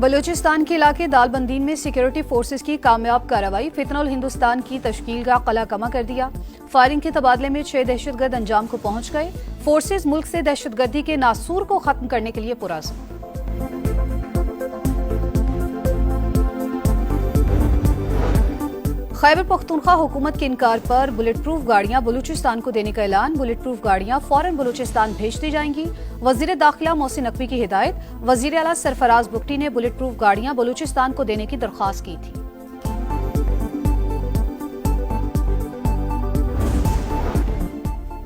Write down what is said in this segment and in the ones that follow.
बलूचिस्तान के इलाके दालबंदीन में सिक्योरिटी फोर्सेस की कामयाब कार्रवाई, फितनुल हिंदुस्तान की तश्कील का कला कमा कर दिया। फायरिंग के तबादले में 6 दहशतगर्द अंजाम को पहुंच गए। फोर्सेस मुल्क से दहशतगर्दी के नासूर को खत्म करने के लिए पुरअज़्म। खैबर पख्तूनख्वा हुकूमत के इनकार पर बुलेट प्रूफ गाड़ियां बलूचिस्तान को देने का ऐलान। बुलेट प्रूफ गाड़ियां फौरन बलूचिस्तान भेज दी जाएंगी। वजीर दाखिला मोहसिन नकवी की हिदायत। वजीर आला सरफराज बुगटी ने बुलेट प्रूफ गाड़ियां बलूचिस्तान को देने की दरख्वास्त की थी।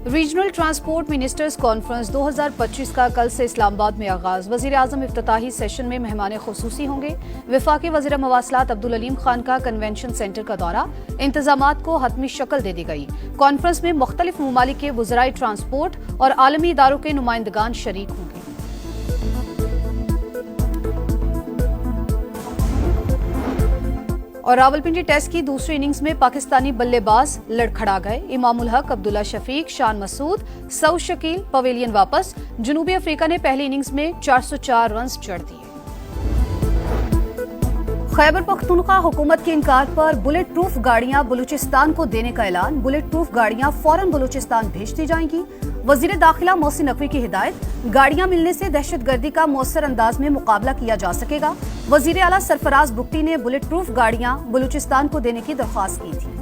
रीजनल ट्रांसपोर्ट मिनिस्टर्स कॉन्फ्रेंस 2025 का कल से इस्लामाबाद में आगाज। वजीर आजम इफ्तिताही सेशन में मेहमान खुसूसी होंगे। वफाकी वजीर मवासलात अब्दुल अलीम खान का कन्वेंशन सेंटर का दौरा, इंतजामात को हतमी शक्ल दे दी गई। कॉन्फ्रेंस में मुख्तलिफ ममालिक के वज़राए ट्रांसपोर्ट और आलमी इदारों के नुमाइंदगान शरीक होंगे। और रावलपिंडी टेस्ट की दूसरी इनिंग्स में पाकिस्तानी बल्लेबाज लड़खड़ा गए। इमामुल हक, अब्दुल्ला शफीक, शान मसूद, सऊद शकील पवेलियन वापस। जनूबी अफ्रीका ने पहली इनिंग्स में 404 रन जड़ दिए। खैबर पख्तूनख्वा हुकूमत के इनकार पर बुलेट प्रूफ गाड़ियां बलूचिस्तान को देने का ऐलान। बुलेट प्रूफ गाड़ियां फौरन बलूचिस्तान भेज दी जाएंगी। वजीर दाखिला मोहसिन नकवी की हिदायत। गाड़ियां मिलने से दहशतगर्दी का मौसर अंदाज में मुकाबला किया जा सकेगा। वजीर आला सरफराज बुगटी ने बुलेट प्रूफ गाड़ियां बलूचिस्तान को देने की दरख्वास्त की थी।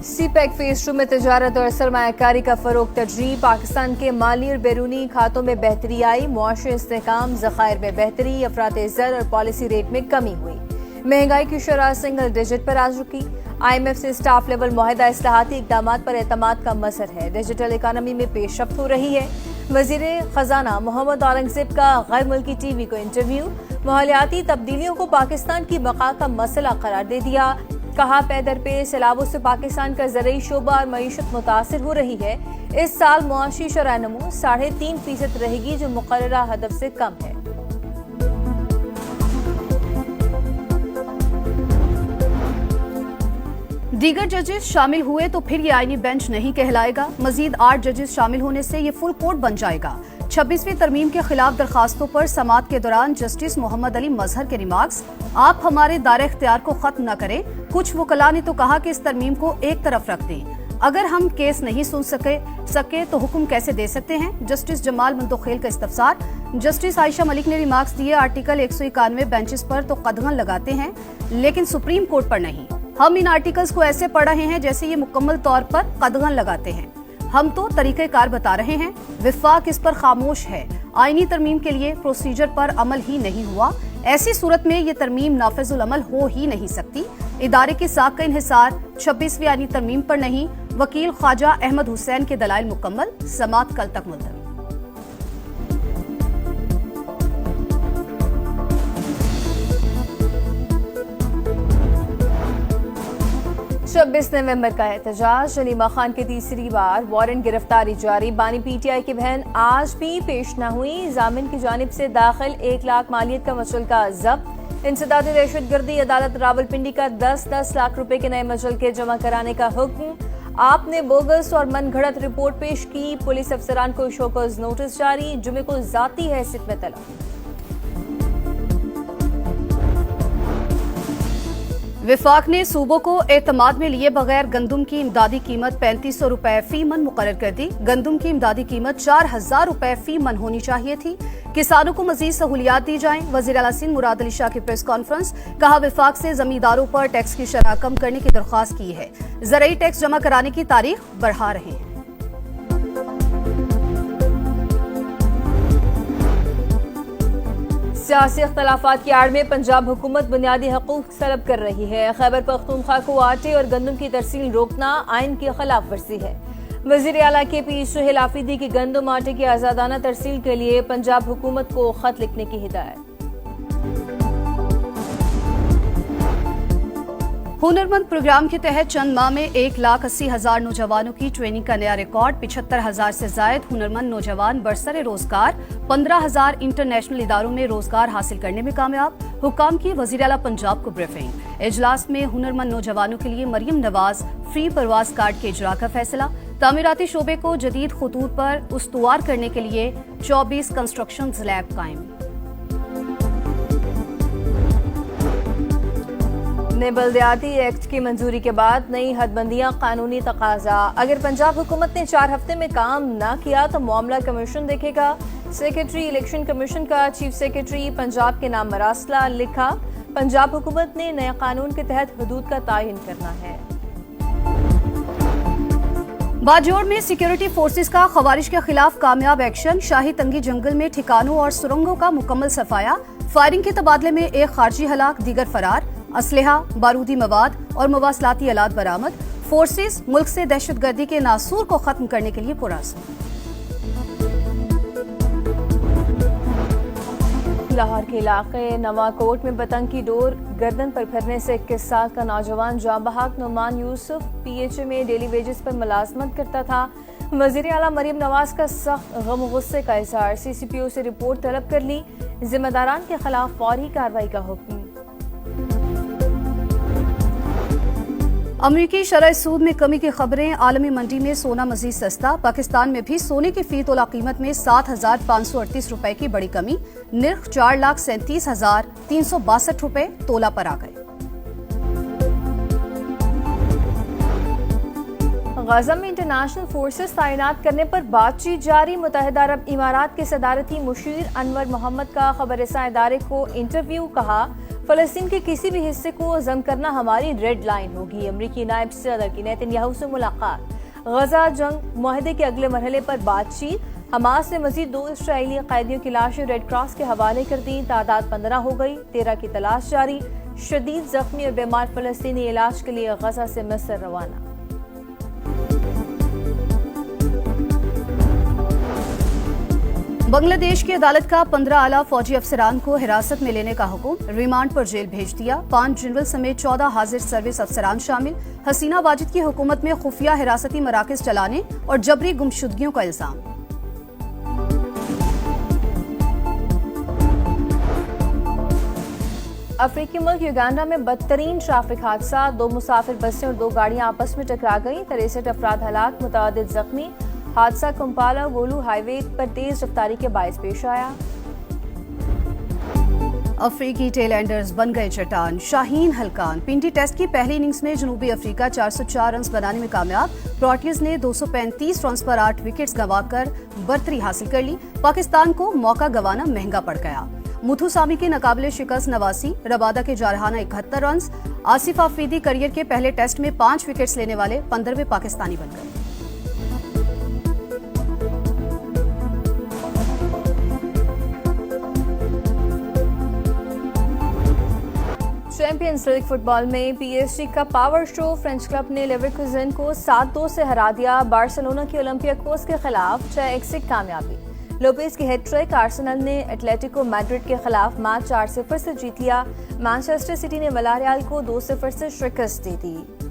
सीपैक फेज 2 में तिजारत और सरमायाकारी का फरोग तर्जीह। पाकिस्तान के माली और बैरूनी खातों में बेहतरी आई। मुआशी इस्तेहकाम, ज़खायर में बेहतरी, अफरात ज़र और पॉलिसी रेट में कमी हुई। महंगाई की शरह सिंगल डिजिट पर आ चुकी। IMF से स्टाफ लेवल मुआहदा इस्लाहाती इक़दामात पर एतमाद का मसर है। डिजिटल इकानमी में पेशरफ्त हो रही है। वज़ीर खजाना मोहम्मद औरंगज़ेब का गैर मुल्की TV को इंटरव्यू। माहौलियाती तब्दीलियों को पाकिस्तान की बका का मसला करार दे दिया। कहा, पैदर पे सैलाबों से पाकिस्तान का ज़रूरी शोबा और मईशत मुतासिर हो रही है। इस साल मुआशी शरह नमू 3.5% रहेगी, जो मुकर्ररा हदफ से कम है। दीगर जजेस शामिल हुए तो फिर ये आईनी बेंच नहीं कहलाएगा। मजीद 8 जजेस शामिल होने से ये फुल कोर्ट बन जाएगा। 26वीं तरमीम के खिलाफ दरखास्तों पर समाअत के दौरान जस्टिस मोहम्मद अली मजहर के रिमार्क्स। आप हमारे दायरे इख्तियार को खत्म न करें। कुछ वकला ने तो कहा कि इस तरमीम को एक तरफ रख दें। अगर हम केस नहीं सुन सके तो हुक्म कैसे दे सकते हैं। जस्टिस जमाल मंतोखेल का इस्तफसार। जस्टिस आयशा मलिक ने रिमार्क्स दिए, आर्टिकल 191 बेंचेस पर तो कदगन लगाते हैं, लेकिन सुप्रीम कोर्ट पर नहीं। हम इन आर्टिकल्स को ऐसे पढ़ रहे हैं जैसे ये मुकम्मल तौर पर कदगन लगाते हैं। हम तो तरीक़ेकार बता रहे हैं। विफाक इस पर खामोश है। आईनी तरमीम के लिए प्रोसीजर पर अमल ही नहीं हुआ। ऐसी सूरत में ये तरमीम नाफिजुल अमल हो ही नहीं सकती। इदारे की साख का इन्हिसार 26वीं आईनी तरमीम पर नहीं। वकील ख्वाजा अहमद हुसैन के दलाइल मुकम्मल। समाअत कल तक मुलतवी। 26 नवंबर का एहतजाज। शलीमा खान की तीसरी बार वारंट गिरफ्तारी जारी। बानी PTI की बहन आज भी पेश न हुई। जामिन की जानिब से दाखिल 1 लाख मालियत का मचल जब्त। इंसदादी दहशतगर्दी अदालत रावलपिंडी का 10-10 लाख रुपए के नए मचल के जमा कराने का हुक्म। आपने बोगस और मनगढ़ंत रिपोर्ट पेश की। पुलिस अफसरान को शोकॉज नोटिस जारी। जुमे को जाती हैसियत में तलब। विफाक ने सूबों को एतमाद में लिए बगैर गंदुम की इमदादी कीमत 3500 रुपए फी मन मुकर्रर कर दी। गंदुम की इमदादी कीमत 4000 रुपए फी मन होनी चाहिए थी। किसानों को मजीद सहूलियात दी जाएं। वजीर आला सिंध मुराद अली शाह की प्रेस कॉन्फ्रेंस। कहा, विफाक से जमींदारों पर टैक्स की शरह कम करने की दरख्वास्त की है। ज़रूरी टैक्स जमा कराने की तारीख बढ़ा रहे हैं। सियासी अख्तलाफात की आड़ में पंजाब हुकूमत बुनियादी हकूक तलब कर रही है। खैबर पख्तूनख्वा को आटे और गंदम की तरसील रोकना आइन की खिलाफ वर्जी है। वज़ीर आला KP सुहेल आफरीदी की गंदम आटे की आज़ादाना तरसील के लिए पंजाब हुकूमत को खत लिखने की हिदायत। हुनरमंद प्रोग्राम के तहत चंद माह में 1,80,000 नौजवानों की ट्रेनिंग का नया रिकॉर्ड। 75,000 से जायद हुनरमंद नौजवान बरसरे रोजगार। 15,000 इंटरनेशनल इदारों में रोजगार हासिल करने में कामयाब। हुकाम की वज़ीर आला पंजाब को ब्रीफिंग। इजलास में हुनरमंद नौजवानों के लिए मरियम नवाज फ्री परवाज कार्ड के इजरा का फैसला। तामीराती शोबे को जदीद खतूत पर उस्तुवार करने के लिए 24 कंस्ट्रक्शन लैब कायम। ने बल्दियाती एक्ट की मंजूरी के बाद नई हदबंदियां कानूनी तकाजा। अगर पंजाब हुकूमत ने 4 हफ्ते में काम न किया तो मामला कमीशन देखेगा। सेक्रेटरी इलेक्शन कमीशन का चीफ सेक्रेटरी पंजाब के नाम मरासला लिखा। पंजाब हुकूमत ने नए कानून के तहत हदूद का तायन करना है। बाजोड़ में सिक्योरिटी फोर्सेस का खवारिज के खिलाफ कामयाब एक्शन। शाही तंगी जंगल में ठिकानों और सुरंगों का मुकम्मल सफाया। फायरिंग के तबादले में एक खारजी हलाक, दीगर फरार। असलहा, बारूदी मवाद और मवासलाती आलात बरामद। फोर्सेस मुल्क से दहशतगर्दी के नासूर को खत्म करने के लिए पुरअज़्म। लाहौर के इलाके नवाकोट में पतंग की डोर गर्दन पर फिरने से 21 साल का नौजवान जाँ बहक नुमान यूसुफ PHA में डेली वेजेस पर मुलाजमत करता था। वज़ीर आला मरीम नवाज का सख्त गम गुस्से का इज़हार। CCPO से रिपोर्ट तलब कर ली। जिम्मेदारान के खिलाफ फौरी कार्रवाई का हुक्म। अमरीकी शरह सूद में कमी की खबरें। आलमी मंडी में सोना मजीद सस्ता। पाकिस्तान में भी सोने की फी तोला कीमत में 7,538 रुपए की बड़ी कमी। निर्ख 4,37,362 रुपए तोला पर आ गए। गजा में इंटरनेशनल फोर्सेस तैनात करने पर बातचीत जारी। मुत्तहिदा अरब इमारात के सदारती मुशीर अनवर मोहम्मद का खबरसां इदारे को इंटरव्यू। कहा, फलस्तीन के किसी भी हिस्से को जम करना हमारी रेड लाइन होगी। अमरीकी नायब सदर की नेतन्याहू से मुलाकात। गजा जंग मुआहदे के अगले मरहले पर बातचीत। हमास ने मजीद 2 इस्राएली कैदियों की लाशें रेड क्रॉस के हवाले कर दी। तादाद 15 हो गई। 13 की तलाश जारी। शदीद जख्मी और बीमार फलस्तीनी इलाज के लिए गजा से मिस्र रवाना। बांग्लादेश की अदालत का 15 आला फौजी अफसरान को हिरासत में लेने का हुक्म। रिमांड पर जेल भेज दिया। 5 जनरल समेत 14 हाजिर सर्विस अफसरान शामिल। हसीना वाजिद की हुकूमत में खुफिया हिरासती मराकज चलाने और जबरी गुमशुदगियों का इल्जाम। अफ्रीकी मुल्क युगांडा में बदतरीन ट्रैफिक हादसा। 2 मुसाफिर बसें और 2 गाड़ियां आपस में टकरा गईं। 63 अफराद हलाक, मुतअद्दिद जख्मी। हादसा कंपाला गोलू हाईवे पर तेज रफ्तारी के बायस पेश आया। अफ्रीकी टेलएंडर्स बन गए चट्टान। शाहीन हलकान पिंडी टेस्ट की पहली इनिंग्स में जनूबी अफ्रीका 404 रन बनाने में कामयाब। प्रोटियर्स ने 235 रन पर 8 विकेट्स गंवाकर बर्तरी हासिल कर ली। पाकिस्तान को मौका गंवाना महंगा पड़ गया। मुथुसामी के नाकाबिले शिकस्त नवासी। रबादा के जारहाना 71 रन। आसिफ आफरीदी करियर के पहले टेस्ट में 5 विकेट्स लेने वाले 15वें पाकिस्तानी बन गए। चैंपियंस लीग फुटबॉल में PSG का पावर शो। फ्रेंच क्लब ने लेवरकुसेन को 7-2 से हरा दिया। बार्सिलोना की ओलंपियाकोस के खिलाफ 6-1 से कामयाबी। लोपेज की हैट्रिक। आर्सेनल ने एटलेटिको मैड्रिड के खिलाफ मैच 4-0 से जीत लिया। मैनचेस्टर सिटी ने विलारियल को 2-0 से शिकस्त दी थी।